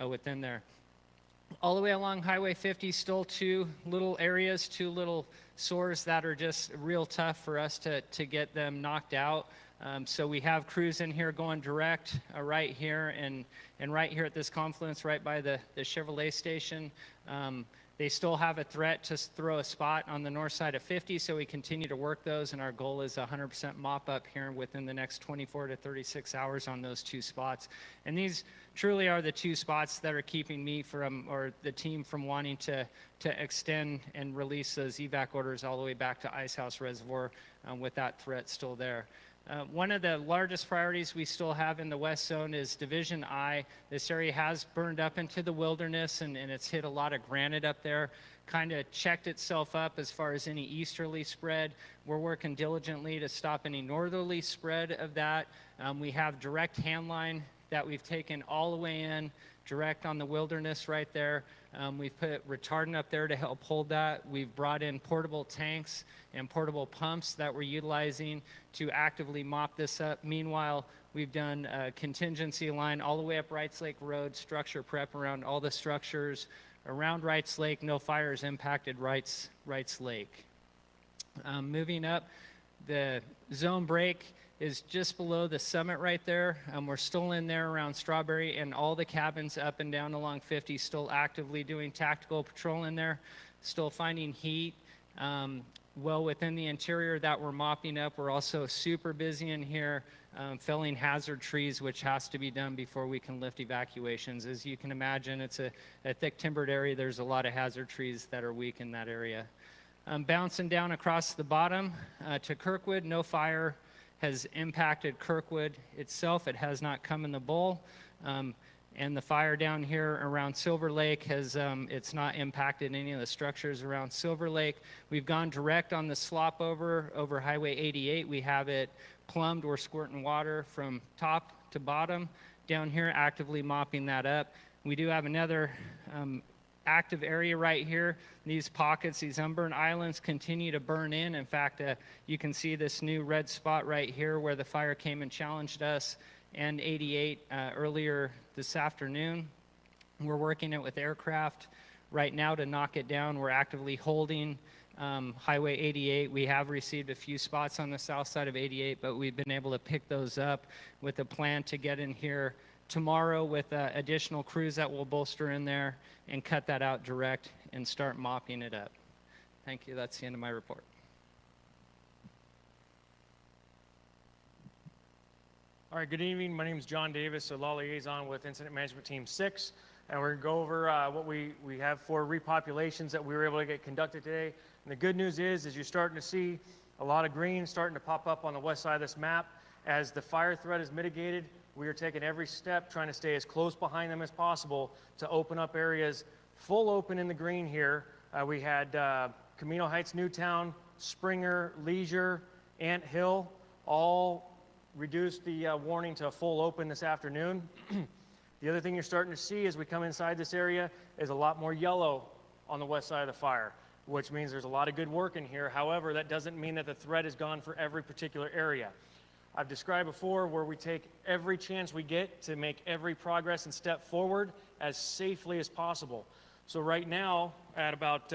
within there. All the way along Highway 50, still two little areas, two little sores that are just real tough for us to get them knocked out. So we have crews in here going direct right here and right here at this confluence right by the Chevrolet station. They still have a threat to throw a spot on the north side of 50, so we continue to work those, and our goal is 100% mop up here within the next 24 to 36 hours on those two spots. And these truly are the two spots that are keeping me from, or the team from wanting to extend and release those evac orders all the way back to Icehouse Reservoir with that threat still there. One of the largest priorities we still have in the west zone is Division I. This area has burned up into the wilderness, and it's hit a lot of granite up there, kind of checked itself up as far as any easterly spread. We're working diligently to stop any northerly spread of that. We have direct hand line that we've taken all the way in, direct on the wilderness right there. We've put retardant up there to help hold that. We've brought in portable tanks and portable pumps that we're utilizing to actively mop this up. Meanwhile, we've done a contingency line all the way up Wrights Lake Road, structure prep around all the structures around Wrights Lake. No fires impacted Wrights Lake. Moving up, the zone break is just below the summit right there. We're still in there around Strawberry, and all the cabins up and down along 50 still actively doing tactical patrol in there, still finding heat well within the interior that we're mopping up. We're also super busy in here felling hazard trees, which has to be done before we can lift evacuations. As you can imagine, it's a thick timbered area. There's a lot of hazard trees that are weak in that area. Bouncing down across the bottom to Kirkwood, no fire has impacted Kirkwood itself. It has not come in the bowl. And the fire down here around Silver Lake has, it's not impacted any of the structures around Silver Lake. We've gone direct on the slop over Highway 88. We have it plumbed. We're squirting water from top to bottom down here, actively mopping that up. We do have another active area right here. These pockets, these unburned islands continue to burn in. In fact, you can see this new red spot right here where the fire came and challenged us and 88 earlier this afternoon. We're working it with aircraft right now to knock it down. We're actively holding Highway 88. We have received a few spots on the south side of 88, but we've been able to pick those up with a plan to get in here tomorrow with additional crews that will bolster in there and cut that out direct and start mopping it up. Thank you. That's the end of my report. All right, good evening. My name is John Davis, a law liaison with Incident Management Team 6, and we're going to go over what we have for repopulations that we were able to get conducted today. And the good news is you're starting to see a lot of green starting to pop up on the west side of this map. As the fire threat is mitigated, we are taking every step trying to stay as close behind them as possible to open up areas full open in the green here. We had Camino Heights, Newtown, Springer, Leisure, Ant Hill, all reduced the warning to a full open this afternoon. The other thing you're starting to see as we come inside this area is a lot more yellow on the west side of the fire, which means there's a lot of good work in here. However, that doesn't mean that the threat is gone for every particular area. I've described before where we take every chance we get to make every progress and step forward as safely as possible. So right now, at about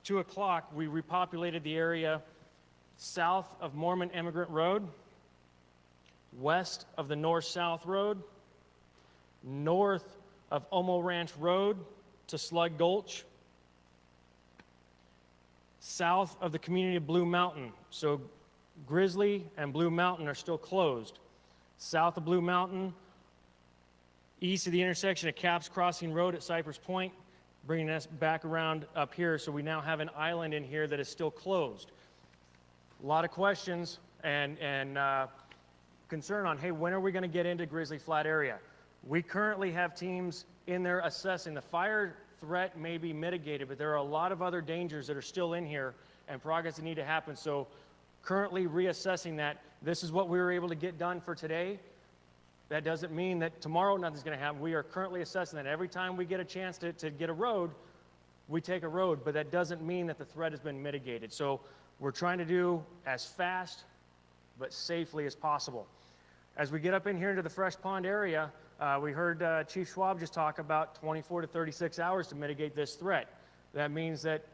2 o'clock, we repopulated the area south of Mormon Emigrant Road, west of the North-South Road, north of Omo Ranch Road to Slug Gulch, south of the community of Blue Mountain. So Grizzly and Blue Mountain are still closed. South of Blue Mountain, east of the intersection of Caps Crossing Road at Cypress Point, bringing us back around up here. So we now have an island in here that is still closed. A lot of questions and concern on, hey, when are we going to get into Grizzly Flat area? We currently have teams in there assessing. The fire threat may be mitigated, but there are a lot of other dangers that are still in here and progress that need to happen. So currently reassessing that. This is what we were able to get done for today. That doesn't mean that tomorrow nothing's going to happen. We are currently assessing that. Every time we get a chance to get a road, we take a road, but that doesn't mean that the threat has been mitigated. So we're trying to do as fast but safely as possible. As we get up in here into the Fresh Pond area, We heard Chief Schwab just talk about 24 to 36 hours to mitigate this threat. That means that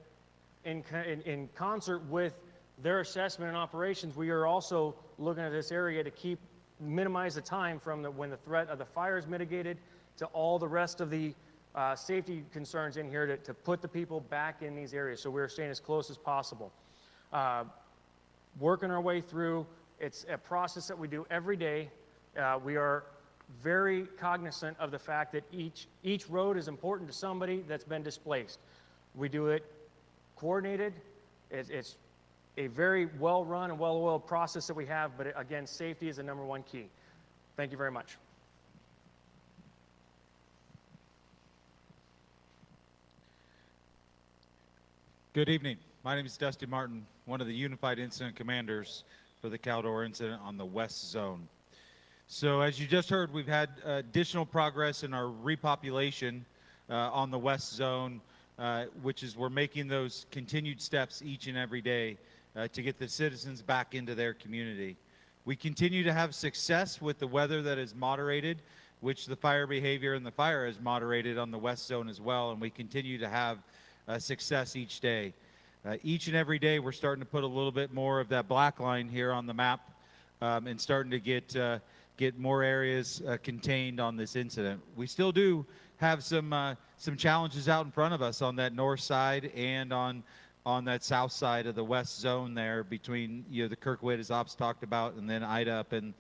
in concert with their assessment and operations, we are also looking at this area to minimize the time from when the threat of the fire is mitigated to all the rest of the safety concerns in here to put the people back in these areas. So we're staying as close as possible. Working our way through, it's a process that we do every day. We are very cognizant of the fact that each road is important to somebody that's been displaced. We do it coordinated. It's a very well-run and well-oiled process that we have, but again, safety is the number one key. Thank you very much. Good evening. My name is Dusty Martin, one of the Unified Incident Commanders for the Caldor incident on the West Zone. So as you just heard, we've had additional progress in our repopulation on the West Zone, which is we're making those continued steps each and every day to get the citizens back into their community. We continue to have success with the weather that is moderated, which the fire behavior and the fire is moderated on the West Zone as well, and we continue to have success each day. Each and every day we're starting to put a little bit more of that black line here on the map and starting to get more areas contained on this incident. We still do have some challenges out in front of us on that north side and on that south side of the West Zone there between the Kirkwood, as Ops talked about, and then Ida up in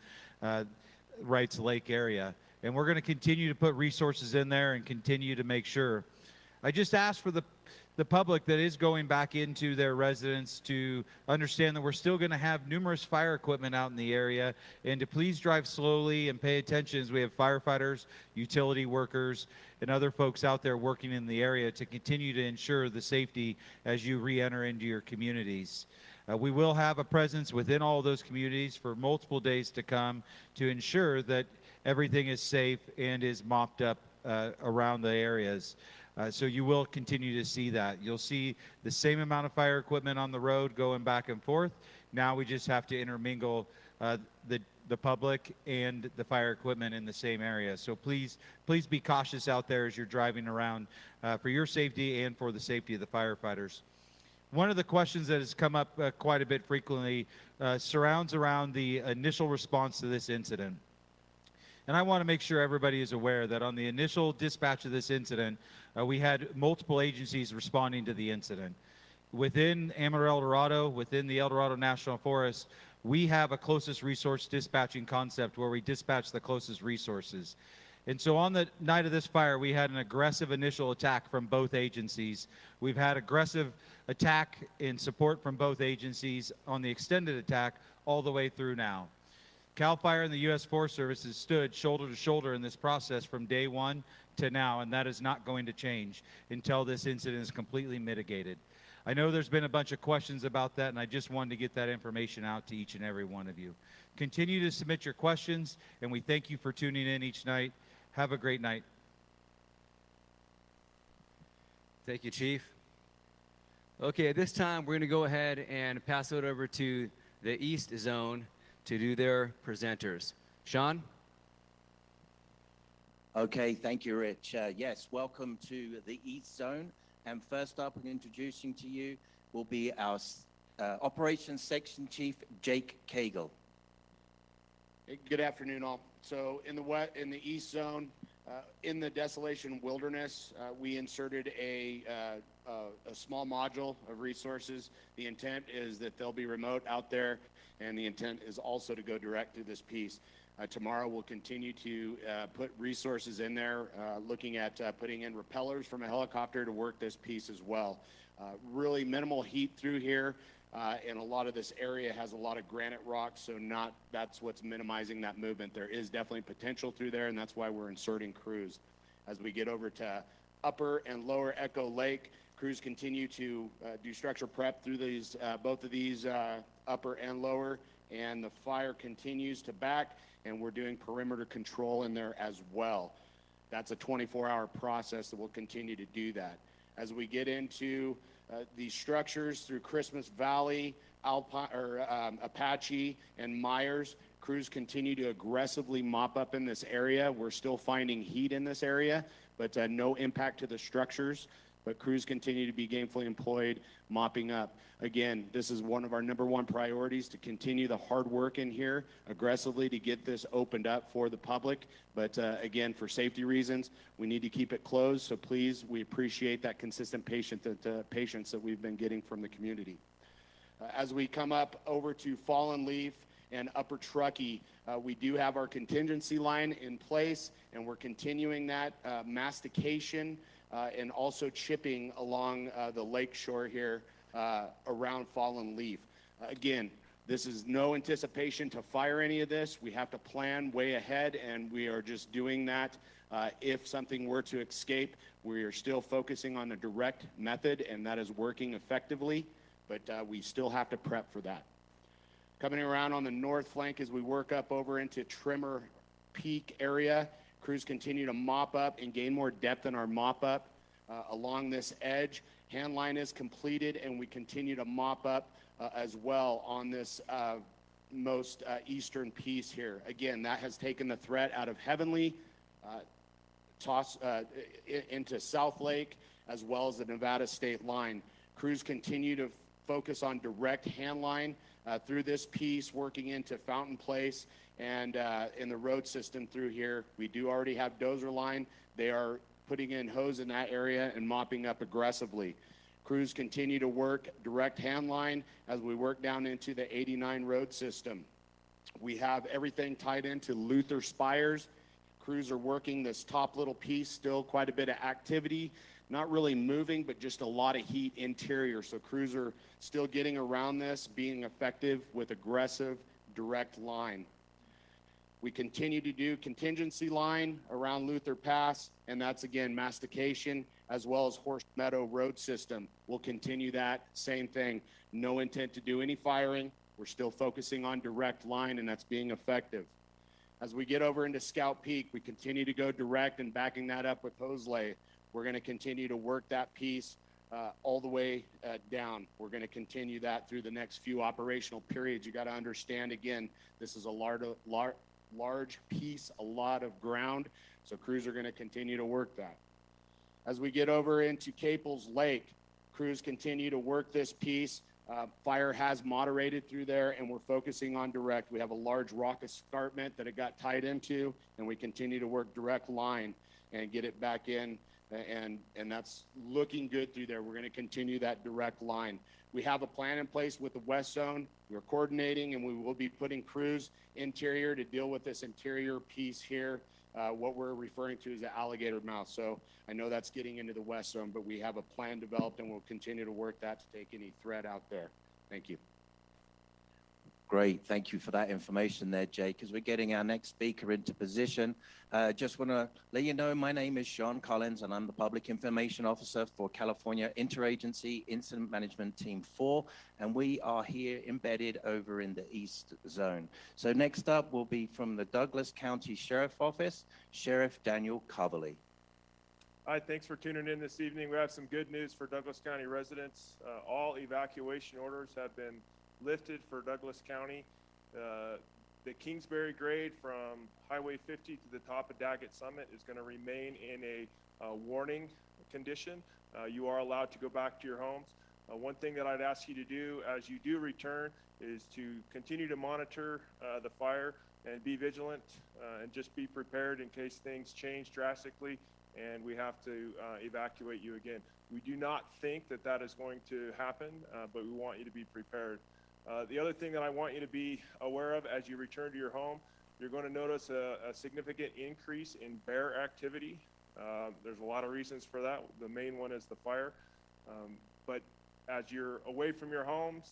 Wright's Lake area. And we're going to continue to put resources in there and continue to make sure. I just ask for the public that is going back into their residence to understand that we're still going to have numerous fire equipment out in the area, and to please drive slowly and pay attention as we have firefighters, utility workers, and other folks out there working in the area to continue to ensure the safety as you re-enter into your communities. We will have a presence within all of those communities for multiple days to come to ensure that everything is safe and is mopped up around the areas. So you will continue to see that. You'll see the same amount of fire equipment on the road going back and forth. Now we just have to intermingle the public and the fire equipment in the same area. So please be cautious out there as you're driving around for your safety and for the safety of the firefighters. One of the questions that has come up quite a bit frequently surrounds around the initial response to this incident. And I want to make sure everybody is aware that on the initial dispatch of this incident, we had multiple agencies responding to the incident. Within Amarillo El Dorado, within the El Dorado National Forest, we have a closest resource dispatching concept where we dispatch the closest resources. And so on the night of this fire, we had an aggressive initial attack from both agencies. We've had aggressive attack in support from both agencies on the extended attack all the way through now. CAL FIRE and the U.S. Forest Service has stood shoulder to shoulder in this process from day one to now, and that is not going to change until this incident is completely mitigated. I know there's been a bunch of questions about that, and I just wanted to get that information out to each and every one of you. Continue to submit your questions, and we thank you for tuning in each night. Have a great night. Thank you, Chief. Okay, at this time, we're going to go ahead and pass it over to the East Zone to do their presenters. Sean? Okay, thank you, Rich. Yes, welcome to the East Zone. And first up, and introducing to you will be our Operations Section Chief, Jake Cagle. Hey, good afternoon, all. So in the East Zone, in the Desolation Wilderness, we inserted a small module of resources. The intent is that they'll be remote out there, and the intent is also to go direct to this piece. Tomorrow we'll continue to put resources in there, looking at putting in repellers from a helicopter to work this piece as well. Really minimal heat through here, and a lot of this area has a lot of granite rocks, so that's what's minimizing that movement. There is definitely potential through there, and that's why we're inserting crews. As we get over to Upper and Lower Echo Lake, crews continue to do structure prep through these both of these upper and lower, and the fire continues to back, and we're doing perimeter control in there as well. That's a 24-hour process that will continue to do that. As we get into these structures through Christmas Valley, Apache, and Myers, Crews continue to aggressively mop up in this area. We're still finding heat in this area, but no impact to the structures. But crews continue to be gainfully employed, mopping up. Again, this is one of our #1 priorities, to continue the hard work in here aggressively to get this opened up for the public. But again, for safety reasons, we need to keep it closed. So please, we appreciate that consistent patience that we've been getting from the community. As we come up over to Fallen Leaf and Upper Truckee, we do have our contingency line in place, and we're continuing that mastication and also chipping along the lake shore here around Fallen Leaf. Again, this is no anticipation to fire any of this. We have to plan way ahead, and we are just doing that. If something were to escape, we are still focusing on the direct method, and that is working effectively, but we still have to prep for that. Coming around on the north flank as we work up over into Trimmer Peak area, crews continue to mop up and gain more depth in our mop up along this edge. Hand line is completed, and we continue to mop up as well on this most eastern piece here. Again, that has taken the threat out of Heavenly, into South Lake, as well as the Nevada state line. Crews continue to focus on direct hand line through this piece, working into Fountain Place and in the road system through here. We do already have dozer line. They are putting in hose in that area and mopping up aggressively. Crews continue to work direct hand line as we work down into the 89 road system. We have everything tied into Luther Spires. Crews are working this top little piece, still quite a bit of activity. Not really moving, but just a lot of heat interior. So crews are still getting around this, being effective with aggressive direct line. We continue to do contingency line around Luther Pass, and that's again mastication as well as Horse Meadow road system. We'll continue that same thing. No intent to do any firing. We're still focusing on direct line, and that's being effective. As we get over into Scout Peak, we continue to go direct and backing that up with hose lay. We're going to continue to work that piece all the way down. We're going to continue that through the next few operational periods. You got to understand, again, this is a large piece, a lot of ground, so crews are going to continue to work that. As we get over into Caples Lake, crews continue to work this piece. Fire has moderated through there, and we're focusing on direct. We have a large rock escarpment that it got tied into, and we continue to work direct line and get it back in, and that's looking good through there. We're going to continue that direct line. We have a plan in place with the West Zone. We're coordinating, and we will be putting crews interior to deal with this interior piece here, what we're referring to as the alligator mouth. So I know that's getting into the West Zone, but we have a plan developed, and we'll continue to work that to take any threat out there. Thank you. Great. Thank you for that information there, Jake. As we're getting our next speaker into position, just want to let you know my name is Sean Collins, and I'm the Public Information Officer for California Interagency Incident Management Team 4, and we are here embedded over in the East Zone. So next up will be from the Douglas County Sheriff Office, Sheriff Daniel Coverly. Hi, thanks for tuning in this evening. We have some good news for Douglas County residents. All evacuation orders have been lifted for Douglas County. The Kingsbury grade from Highway 50 to the top of Daggett Summit is going to remain in a warning condition. You are allowed to go back to your homes. One thing that I'd ask you to do as you do return is to continue to monitor the fire and be vigilant and just be prepared in case things change drastically and we have to evacuate you again. We do not think that that is going to happen, but we want you to be prepared. The other thing that I want you to be aware of as you return to your home, you're going to notice a significant increase in bear activity. There's a lot of reasons for that. The main one is the fire. But as you're away from your homes,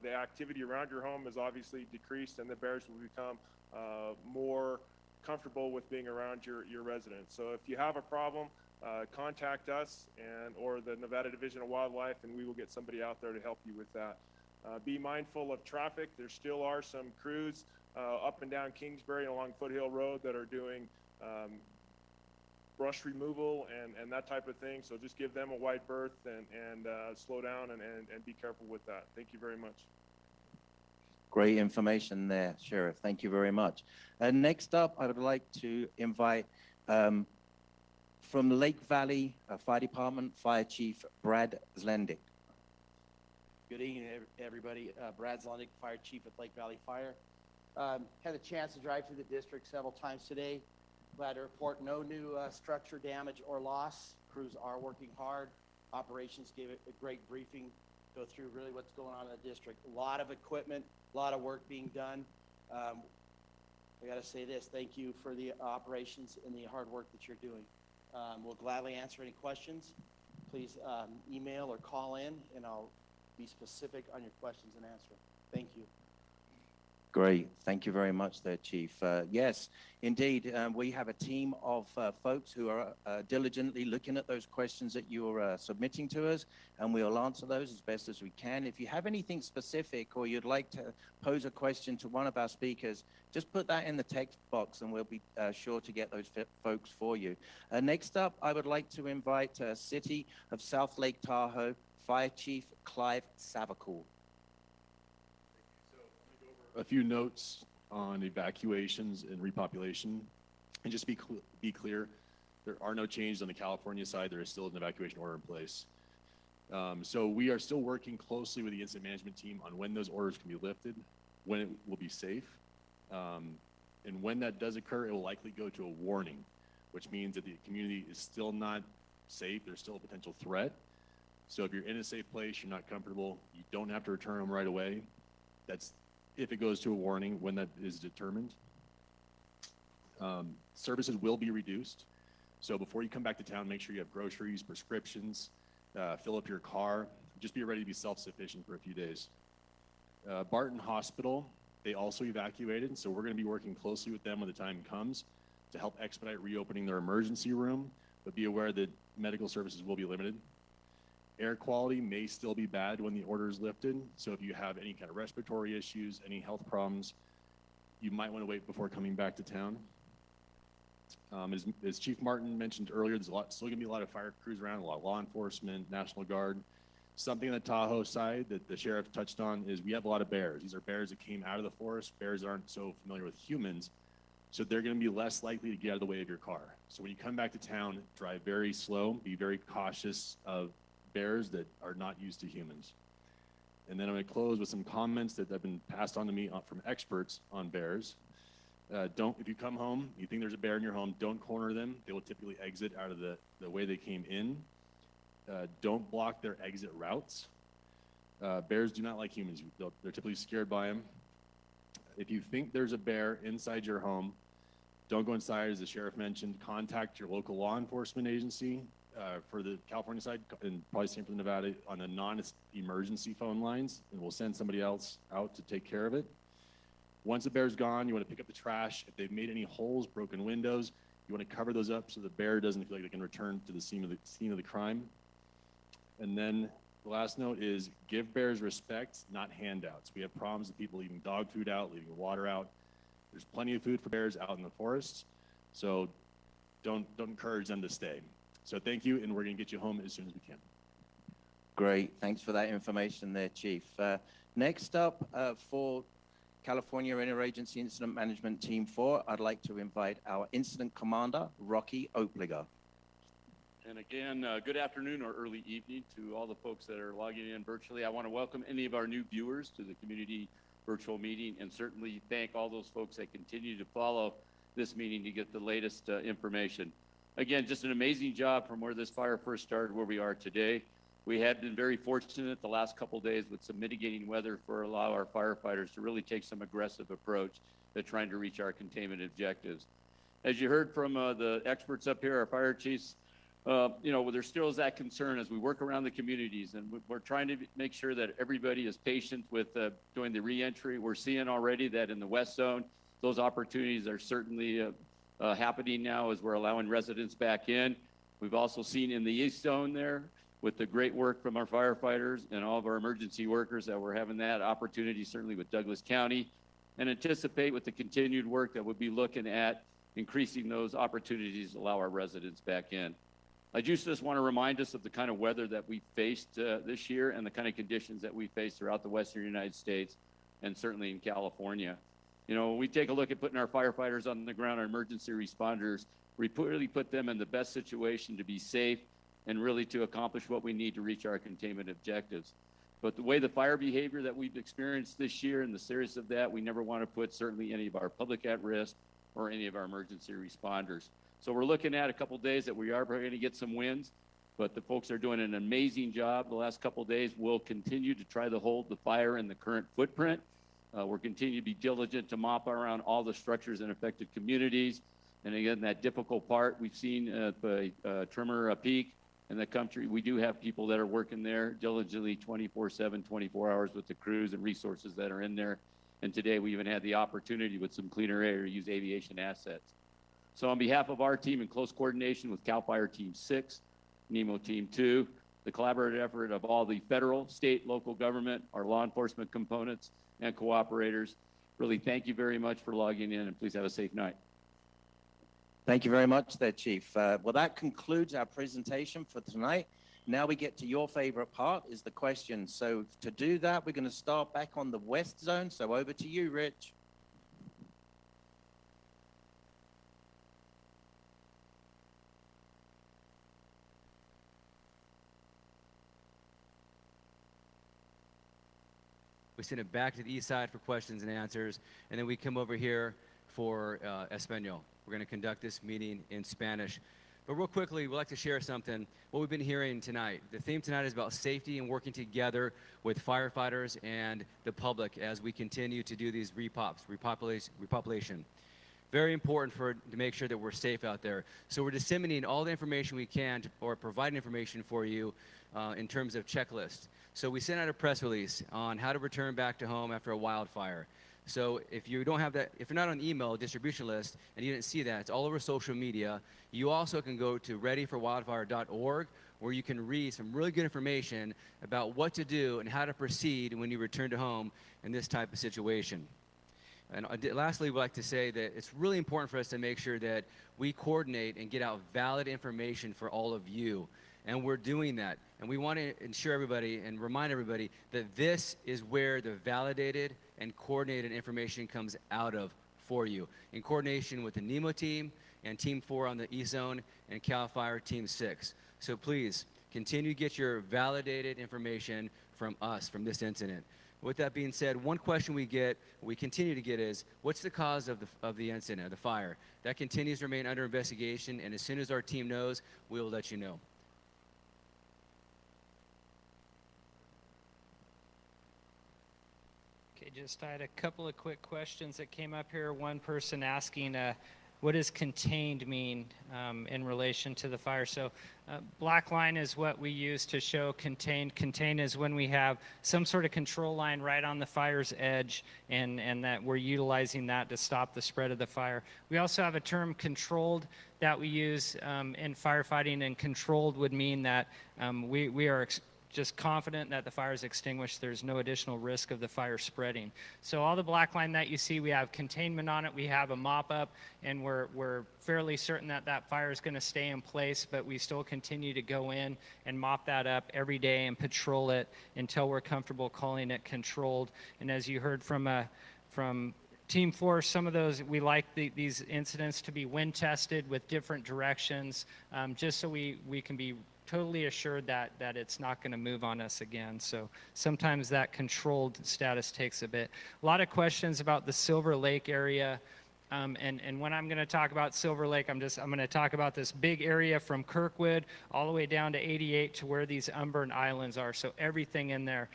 the activity around your home is obviously decreased, and the bears will become more comfortable with being around your residents. So if you have a problem, contact us or the Nevada Division of Wildlife, and we will get somebody out there to help you with that. Be mindful of traffic. There still are some crews up and down Kingsbury along Foothill Road that are doing brush removal and that type of thing. So just give them a wide berth and slow down and be careful with that. Thank you very much. Great information there, Sheriff. Thank you very much. Next up, I would like to invite from Lake Valley Fire Department, Fire Chief Brad Zlendick. Good evening, everybody. Brad Zlendick, Fire Chief at Lake Valley Fire. Had a chance to drive through the district several times today. Glad to report no new structure damage or loss. Crews are working hard. Operations gave it a great briefing, go through really what's going on in the district. A lot of equipment, a lot of work being done. I got to say this, thank you for the operations and the hard work that you're doing. We'll gladly answer any questions. Please email or call in, and I'll be specific on your questions and answer. Thank you. Great. Thank you very much there, Chief. Yes, indeed, we have a team of folks who are diligently looking at those questions that you're submitting to us, and we'll answer those as best as we can. If you have anything specific or you'd like to pose a question to one of our speakers, just put that in the text box and we'll be sure to get those folks for you. Next up, I would like to invite City of South Lake Tahoe Fire Chief Clive Savacool. A few notes on evacuations and repopulation. And just be clear, there are no changes on the California side. There is still an evacuation order in place. So we are still working closely with the incident management team on when those orders can be lifted, when it will be safe. And when that does occur, it will likely go to a warning, which means that the community is still not safe. There's still a potential threat. So if you're in a safe place, you're not comfortable, you don't have to return them right away. That's if it goes to a warning when that is determined. Services will be reduced. So before you come back to town, make sure you have groceries, prescriptions, fill up your car, just be ready to be self-sufficient for a few days. Barton Hospital, they also evacuated, so we're gonna be working closely with them when the time comes to help expedite reopening their emergency room, but be aware that medical services will be limited. Air quality may still be bad when the order is lifted. So if you have any kind of respiratory issues, any health problems, you might want to wait before coming back to town. As Chief Martin mentioned earlier, there's still gonna be a lot of fire crews around, a lot of law enforcement, National Guard. Something on the Tahoe side that the sheriff touched on is we have a lot of bears. These are bears that came out of the forest. Bears aren't so familiar with humans, so they're gonna be less likely to get out of the way of your car. So when you come back to town, drive very slow, be very cautious of bears that are not used to humans. And then I'm going to close with some comments that have been passed on to me from experts on bears. If you come home, you think there's a bear in your home, don't corner them. They will typically exit out of the way they came in. Don't block their exit routes. Bears do not like humans. They're typically scared by them. If you think there's a bear inside your home, don't go inside. As the sheriff mentioned, contact your local law enforcement agency. For the California side, and probably same for the Nevada, on the non-emergency phone lines, and we'll send somebody else out to take care of it. Once the bear's gone, you want to pick up the trash. If they've made any holes, broken windows, you want to cover those up so the bear doesn't feel like they can return to the scene of the crime. And then the last note is give bears respect, not handouts. We have problems with people leaving dog food out, leaving water out. There's plenty of food for bears out in the forest, so don't encourage them to stay. So thank you, and we're going to get you home as soon as we can. Great. Thanks for that information there, Chief. Next up, for California Interagency Incident Management Team 4, I'd like to invite our Incident Commander, Rocky Oklago. And again, good afternoon or early evening to all the folks that are logging in virtually. I want to welcome any of our new viewers to the community virtual meeting, and certainly thank all those folks that continue to follow this meeting to get the latest information. Again, just an amazing job from where this fire first started, where we are today. We had been very fortunate the last couple of days with some mitigating weather for allow our firefighters to really take some aggressive approach to trying to reach our containment objectives. As you heard from the experts up here, our fire chiefs, there still is that concern as we work around the communities, and we're trying to make sure that everybody is patient with doing the reentry. We're seeing already that in the West Zone, those opportunities are certainly happening now as we're allowing residents back in. We've also seen in the East Zone there with the great work from our firefighters and all of our emergency workers that we're having that opportunity, certainly with Douglas County, and anticipate with the continued work that we'll be looking at increasing those opportunities to allow our residents back in. I just want to remind us of the kind of weather that we faced this year and the kind of conditions that we faced throughout the Western United States. and certainly in California. You know, when we take a look at putting our firefighters on the ground, our emergency responders, we really put them in the best situation to be safe and really to accomplish what we need to reach our containment objectives. But the way the fire behavior that we've experienced this year and the seriousness of that, we never want to put certainly any of our public at risk or any of our emergency responders. So we're looking at a couple days that we are going to get some wins, but the folks are doing an amazing job the last couple days. We'll continue to try to hold the fire in the current footprint. We're continuing to be diligent to mop around all the structures in affected communities. And again, that difficult part, we've seen the Tremor Peak in the country. We do have people that are working there diligently 24/7, 24 hours with the crews and resources that are in there. And today we even had the opportunity with some cleaner air to use aviation assets. So on behalf of our team, in close coordination with CAL FIRE Team 6, NEMO Team 2, the collaborative effort of all the federal, state, local government, our law enforcement components, and cooperators, really thank you very much for logging in, and please have a safe night. Thank you very much there, Chief. Well, that concludes our presentation for tonight. Now we get to your favorite part, is the questions. So to do that, we're going to start back on the West Zone. So over to you, Rich. We send it back to the east side for questions and answers, and then we come over here for Espanol. We're going to conduct this meeting in Spanish. But real quickly, we'd like to share something, what we've been hearing tonight. The theme tonight is about safety and working together with firefighters and the public as we continue to do these repopulation. Very important to make sure that we're safe out there. So we're disseminating all the information we can or providing information for you in terms of checklists. So we sent out a press release on how to return back to home after a wildfire. So if you don't have that, if you're not on the email distribution list and you didn't see that, it's all over social media. You also can go to readyforwildfire.org where you can read some really good information about what to do and how to proceed when you return to home in this type of situation. And lastly, we'd like to say that it's really important for us to make sure that we coordinate and get out valid information for all of you. And we're doing that. And we want to ensure everybody and remind everybody that this is where the validated and coordinated information comes out of for you, in coordination with the NEMO team and Team 4 on the East Zone and CAL FIRE Team 6. So please, continue to get your validated information from us, from this incident. With that being said, one question we continue to get is, what's the cause of the incident, of the fire? That continues to remain under investigation, and as soon as our team knows, we will let you know. I had a couple of quick questions that came up here. One person asking, what does contained mean in relation to the fire? So black line is what we use to show contained. Contained is when we have some sort of control line right on the fire's edge and that we're utilizing that to stop the spread of the fire. We also have a term controlled that we use in firefighting, and controlled would mean that we are just confident that the fire is extinguished. There's no additional risk of the fire spreading. So all the black line that you see, we have containment on it, we have a mop up, and we're fairly certain that that fire is going to stay in place, but we still continue to go in and mop that up every day and patrol it until we're comfortable calling it controlled. And as you heard from Team 4, some of those, we like these incidents to be wind tested with different directions, just so we can be totally assured that it's not going to move on us again. So sometimes that controlled status takes a bit. A lot of questions about the Silver Lake area. And when I'm going to talk about Silver Lake, I'm going to talk about this big area from Kirkwood all the way down to 88 to where these unburned islands are. So everything in there.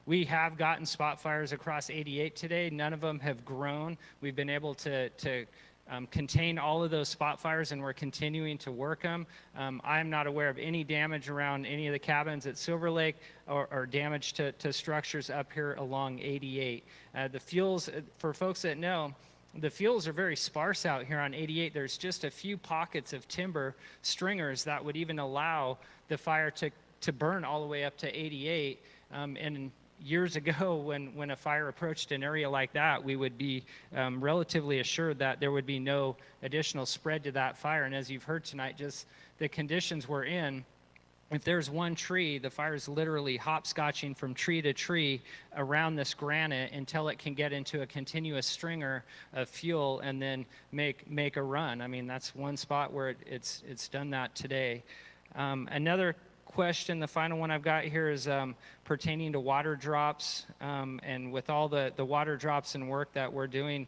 We have gotten spot fires across 88 today. None of them have grown. We've been able to contain all of those spot fires, and we're continuing to work them. I'm not aware of any damage around any of the cabins at Silver Lake or damage to structures up here along 88. The fuels, for folks that know, the fuels are very sparse out here on 88. There's just a few pockets of timber stringers that would even allow the fire to burn all the way up to 88. And years ago, when a fire approached an area like that, we would be relatively assured that there would be no additional spread to that fire. And as you've heard tonight, just the conditions we're in, if there's one tree, the fire is literally hopscotching from tree to tree around this granite until it can get into a continuous stringer of fuel and then make a run. I mean, that's one spot where it's done that today. Another question, the final one I've got here, is pertaining to water drops. And with all the water drops and work that we're doing,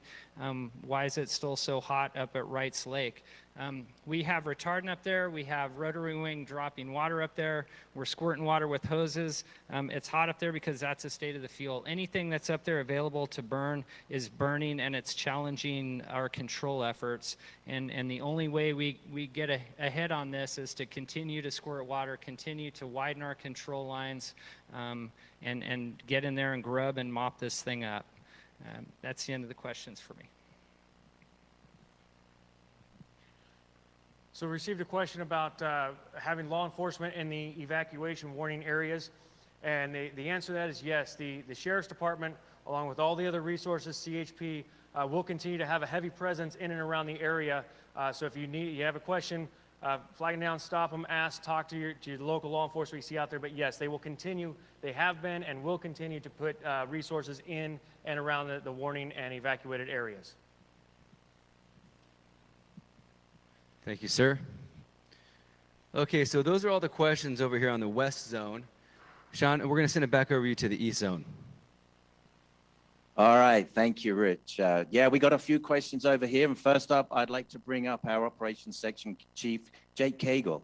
why is it still so hot up at Wright's Lake? We have retardant up there. We have rotary wing dropping water up there. We're squirting water with hoses. It's hot up there because that's the state of the fuel. Anything that's up there available to burn is burning, and it's challenging our control efforts. And the only way we get ahead on this is to continue to squirt water, continue to widen our control lines, and get in there and grub and mop this thing up. That's the end of the questions for me. So we received a question about having law enforcement in the evacuation warning areas. And the answer to that is yes. The Sheriff's Department, along with all the other resources, CHP, will continue to have a heavy presence in and around the area. So if you have a question, flag down, stop them, ask, talk to the local law enforcement you see out there. But yes, they will continue, they have been and will continue to put resources in and around the warning and evacuated areas. Thank you, sir. Okay, so those are all the questions over here on the west zone. Sean, we're going to send it back over you to the east zone. All right, thank you, Rich. Yeah, we got a few questions over here. And first up, I'd like to bring up our Operations Section Chief, Jake Cagle.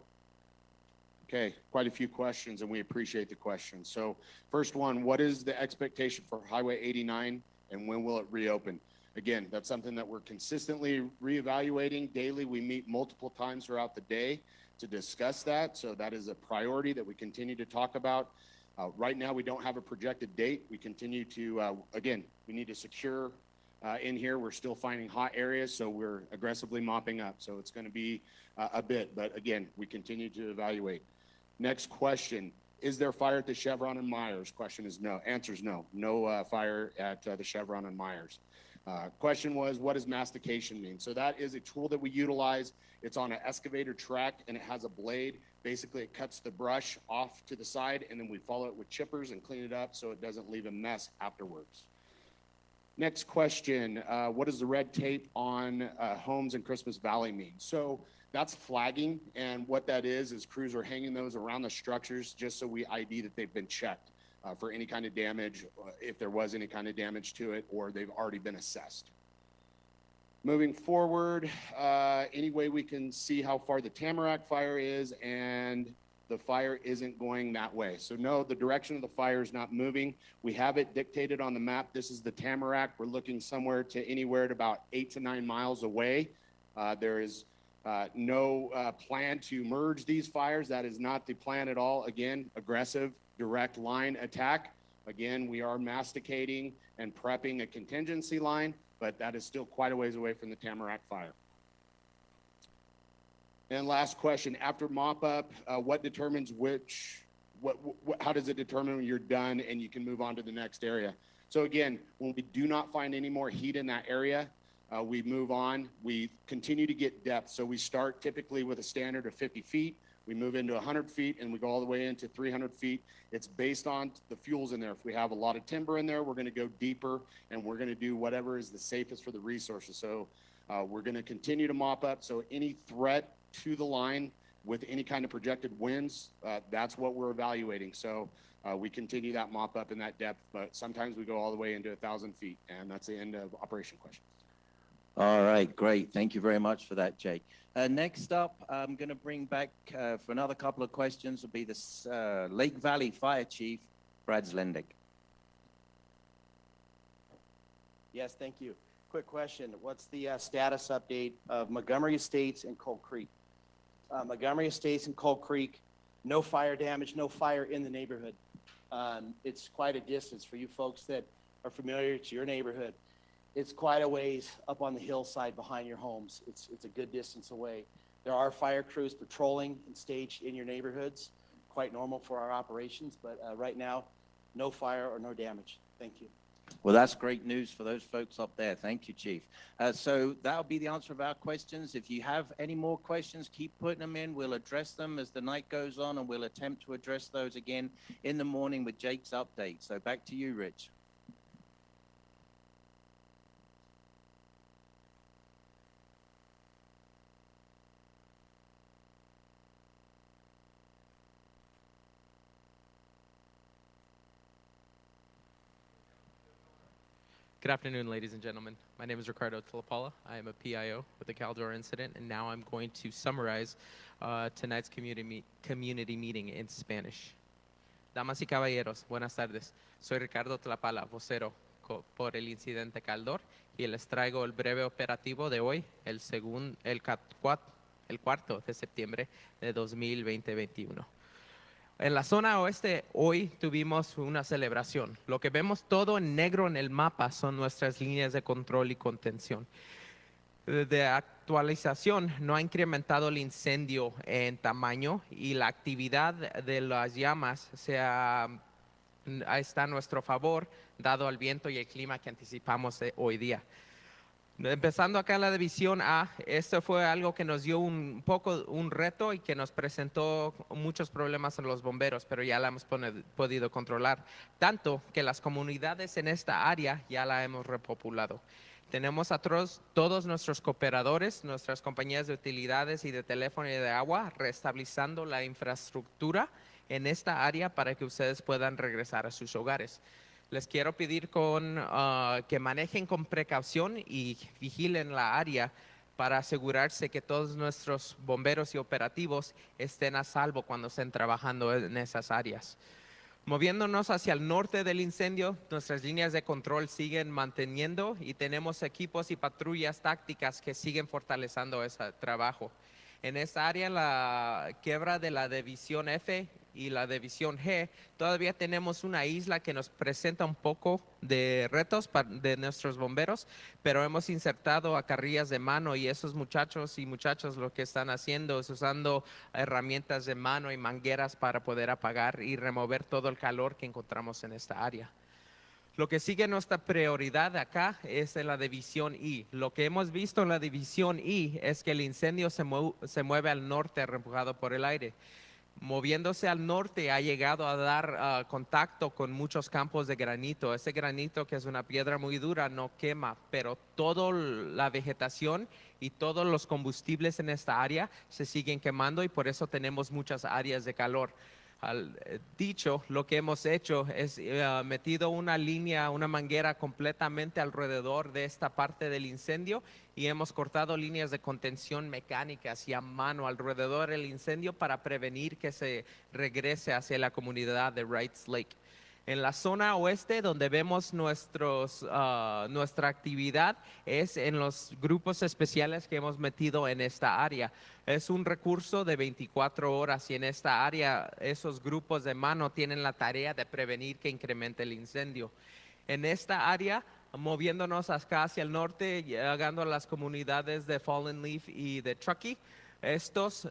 Okay, quite a few questions, and we appreciate the questions. So first one, what is the expectation for Highway 89, and when will it reopen? Again, that's something that we're consistently reevaluating daily. We meet multiple times throughout the day to discuss that. So that is a priority that we continue to talk about. Right now, we don't have a projected date. We continue to, again, we need to secure in here. We're still finding hot areas, so we're aggressively mopping up. So it's going to be a bit, but again, we continue to evaluate. Next question, is there fire at the Chevron and Myers? Question is no. Answer is no. No fire at the Chevron and Myers. Question was, what does mastication mean? So that is a tool that we utilize. It's on an excavator track, and it has a blade. Basically, it cuts the brush off to the side, and then we follow it with chippers and clean it up so it doesn't leave a mess afterwards. Next question, what does the red tape on homes in Christmas Valley mean? So that's flagging, and what that is crews are hanging those around the structures just so we ID that they've been checked for any kind of damage, if there was any kind of damage to it, or they've already been assessed. Moving forward, any way we can see how far the Tamarack fire is, and the fire isn't going that way. So no, the direction of the fire is not moving. We have it dictated on the map. This is the Tamarack. We're looking somewhere to anywhere at about 8 to 9 miles away. There is no plan to merge these fires. That is not the plan at all. Again, aggressive, direct line attack. Again, we are masticating and prepping a contingency line, but that is still quite a ways away from the Tamarack fire. And last question, after mop up, what determines how does it determine when you're done and you can move on to the next area? So again, when we do not find any more heat in that area, we move on. We continue to get depth. So we start typically with a standard of 50 feet. We move into 100 feet and we go all the way into 300 feet. It's based on the fuels in there. If we have a lot of timber in there, we're going to go deeper and we're going to do whatever is the safest for the resources. So we're going to continue to mop up. So any threat to the line with any kind of projected winds, that's what we're evaluating. So we continue that mop up in that depth, but sometimes we go all the way into 1,000 feet, and that's the end of operation questions. All right, great. Thank you very much for that, Jake. Next up, I'm going to bring back for another couple of questions will be the Lake Valley Fire Chief, Brad Zlendick. Yes, thank you. Quick question. What's the status update of Montgomery Estates and Cold Creek? Montgomery Estates and Cold Creek, no fire damage, no fire in the neighborhood. It's quite a distance for you folks that are familiar to your neighborhood. It's quite a ways up on the hillside behind your homes. It's a good distance away. There are fire crews patrolling and staged in your neighborhoods, quite normal for our operations, but right now, no fire or no damage. Thank you. Well, that's great news for those folks up there. Thank you, Chief. So that'll be the answer of our questions. If you have any more questions, keep putting them in. We'll address them as the night goes on, and we'll attempt to address those again in the morning with Jake's update. So back to you, Rich. Good afternoon, ladies and gentlemen. My name is Ricardo Tilapala. I am a PIO with the Caldor incident, and now I'm going to summarize tonight's community meeting in Spanish. Damas y caballeros, buenas tardes. Soy Ricardo Tilapala, vocero por el incidente Caldor, y les traigo el breve operativo de hoy, el 4 de septiembre de 2021. En la zona oeste hoy tuvimos una celebración. Lo que vemos todo en negro en el mapa son nuestras líneas de control y contención. De actualización no ha incrementado el incendio en tamaño y la actividad de las llamas está a nuestro favor dado el viento y el clima que anticipamos hoy día. Empezando acá en la división A, esto fue algo que nos dio un reto y que nos presentó muchos problemas en los bomberos, pero ya la hemos podido controlar, tanto que las comunidades en esta área ya la hemos repopulado. Tenemos a todos nuestros cooperadores, nuestras compañías de utilidades y de teléfono y de agua, restabilizando la infraestructura en esta área para que ustedes puedan regresar a sus hogares. Les quiero pedir que manejen con precaución y vigilen la área para asegurarse que todos nuestros bomberos y operativos estén a salvo cuando estén trabajando en esas áreas. Moviéndonos hacia el norte del incendio, nuestras líneas de control siguen manteniendo y tenemos equipos y patrullas tácticas que siguen fortaleciendo ese trabajo. En esta área, la quiebra de la división F y la división G, todavía tenemos una isla que nos presenta un poco de retos de nuestros bomberos, pero hemos insertado a carrillas de mano y esos muchachos y muchachas lo que están haciendo es usando herramientas de mano y mangueras para poder apagar y remover todo el calor que encontramos en esta área. Lo que sigue nuestra prioridad acá es en la división I. Lo que hemos visto en la división I es que el incendio se mueve al norte empujado por el aire. Moviéndose al norte ha llegado a dar contacto con muchos campos de granito. Ese granito, que es una piedra muy dura, no quema, pero toda la vegetación y todos los combustibles en esta área se siguen quemando y por eso tenemos muchas áreas de calor. Lo que hemos hecho es metido una manguera completamente alrededor de esta parte del incendio y hemos cortado líneas de contención mecánicas y a mano alrededor del incendio para prevenir que se regrese hacia la comunidad de Wright Lake. En la zona oeste, donde vemos nuestra actividad, es en los grupos especiales que hemos metido en esta área. Es un recurso de 24 horas y en esta área esos grupos de mano tienen la tarea de prevenir que incremente el incendio. En esta área, moviéndonos acá hacia el norte, llegando a las comunidades de Fallen Leaf y de Truckee, estos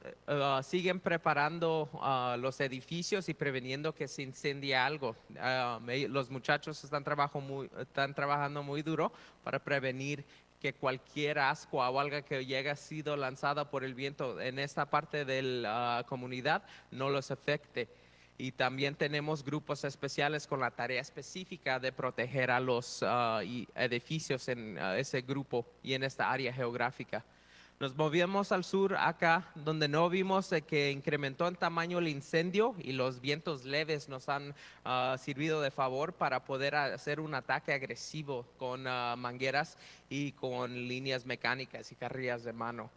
siguen preparando los edificios y preveniendo que se incendie algo. Los muchachos están trabajando muy duro para prevenir que cualquier ascua o algo que haya sido lanzada por el viento en esta parte de la comunidad no los afecte. Y también tenemos grupos especiales con la tarea específica de proteger a los edificios en ese grupo y en esta área geográfica. Nos movimos al sur acá, donde no vimos que incrementó en tamaño el incendio y los vientos leves nos han servido de favor para poder hacer un ataque agresivo con mangueras y con líneas mecánicas y carrillas de mano.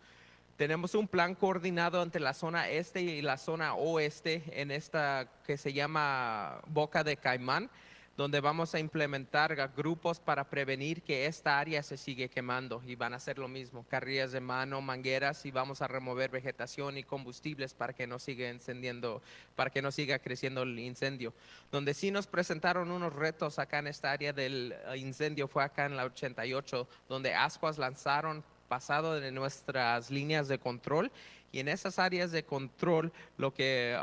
Tenemos un plan coordinado entre la zona este y la zona oeste en esta que se llama Boca de Caimán, donde vamos a implementar grupos para prevenir que esta área se sigue quemando y van a hacer lo mismo, carrillas de mano, mangueras y vamos a remover vegetación y combustibles para que no siga incendiando, para que no siga creciendo el incendio. Donde sí nos presentaron unos retos acá en esta área del incendio fue acá en la 88, donde ascuas lanzaron pasado de nuestras líneas de control y en esas áreas de control lo que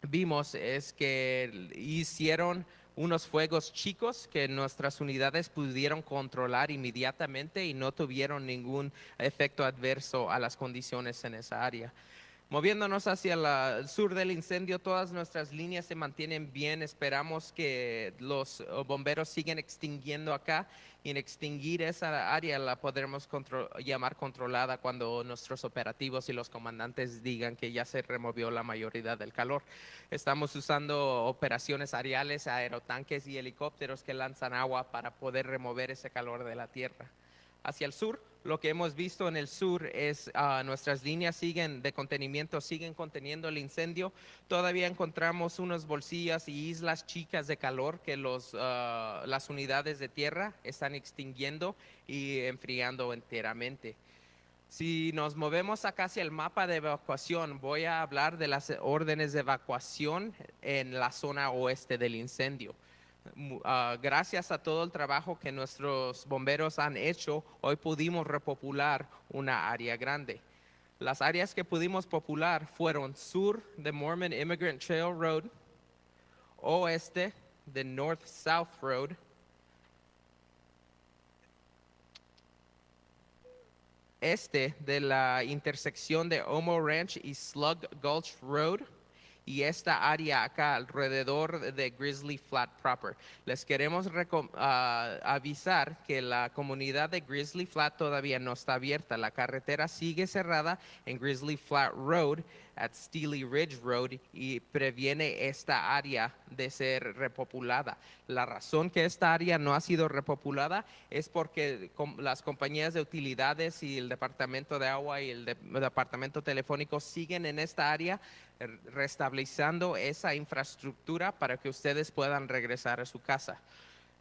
vimos es que hicieron unos fuegos chicos que nuestras unidades pudieron controlar inmediatamente y no tuvieron ningún efecto adverso a las condiciones en esa área. Moviéndonos hacia el sur del incendio, todas nuestras líneas se mantienen bien. Esperamos que los bomberos sigan extinguiendo acá y en extinguir esa área la podremos llamar controlada cuando nuestros operativos y los comandantes digan que ya se removió la mayoría del calor. Estamos usando operaciones aéreas, aerotanques y helicópteros que lanzan agua para poder remover ese calor de la tierra. Hacia el sur, lo que hemos visto en el sur es nuestras líneas de contenimiento siguen conteniendo el incendio. Todavía encontramos unos bolsillas y islas chicas de calor que las unidades de tierra están extinguiendo y enfriando enteramente. Si nos movemos acá hacia el mapa de evacuación, voy a hablar de las órdenes de evacuación en la zona oeste del incendio. Gracias a todo el trabajo que nuestros bomberos han hecho, hoy pudimos repopular una área grande. Las áreas que pudimos popular fueron sur de Mormon Immigrant Trail Road, oeste de North-South Road, este de la intersección de Omo Ranch y Slug Gulch Road, y esta área acá alrededor de Grizzly Flat proper. Les queremos avisar que la comunidad de Grizzly Flat todavía no está abierta. La carretera sigue cerrada en Grizzly Flat Road at Steely Ridge Road y previene esta área de ser repopulada. La razón que esta área no ha sido repopulada es porque las compañías de utilidades y el departamento de agua y el departamento telefónico siguen en esta área restableciendo esa infraestructura para que ustedes puedan regresar a su casa.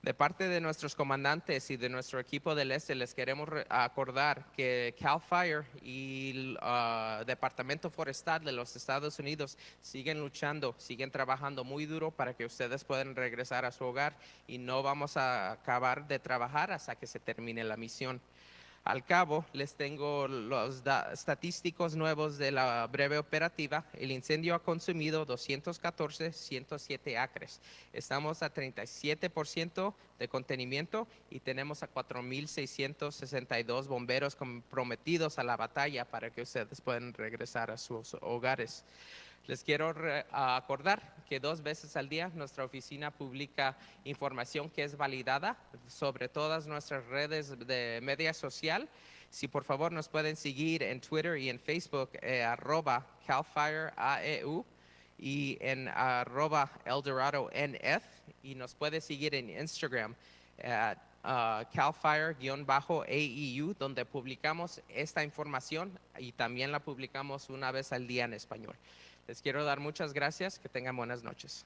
De parte de nuestros comandantes y de nuestro equipo del este, les queremos acordar que Cal Fire y el Departamento Forestal de los Estados Unidos siguen luchando, siguen trabajando muy duro para que ustedes puedan regresar a su hogar y no vamos a acabar de trabajar hasta que se termine la misión. Al cabo, les tengo los estadísticos nuevos de la breve operativa. El incendio ha consumido 214,107 acres. Estamos a 37% de contenimiento y tenemos a 4,662 bomberos comprometidos a la batalla para que ustedes puedan regresar a sus hogares. Les quiero acordar que 2 veces al día nuestra oficina publica información que es validada sobre todas nuestras redes de media social. Si por favor nos pueden seguir en Twitter y en Facebook, @CalFireAEU y en @ElDoradoNF, y nos puede seguir en Instagram CalFire_AEU, donde publicamos esta información y también la publicamos una vez al día en español. Les quiero dar muchas gracias. Que tengan buenas noches.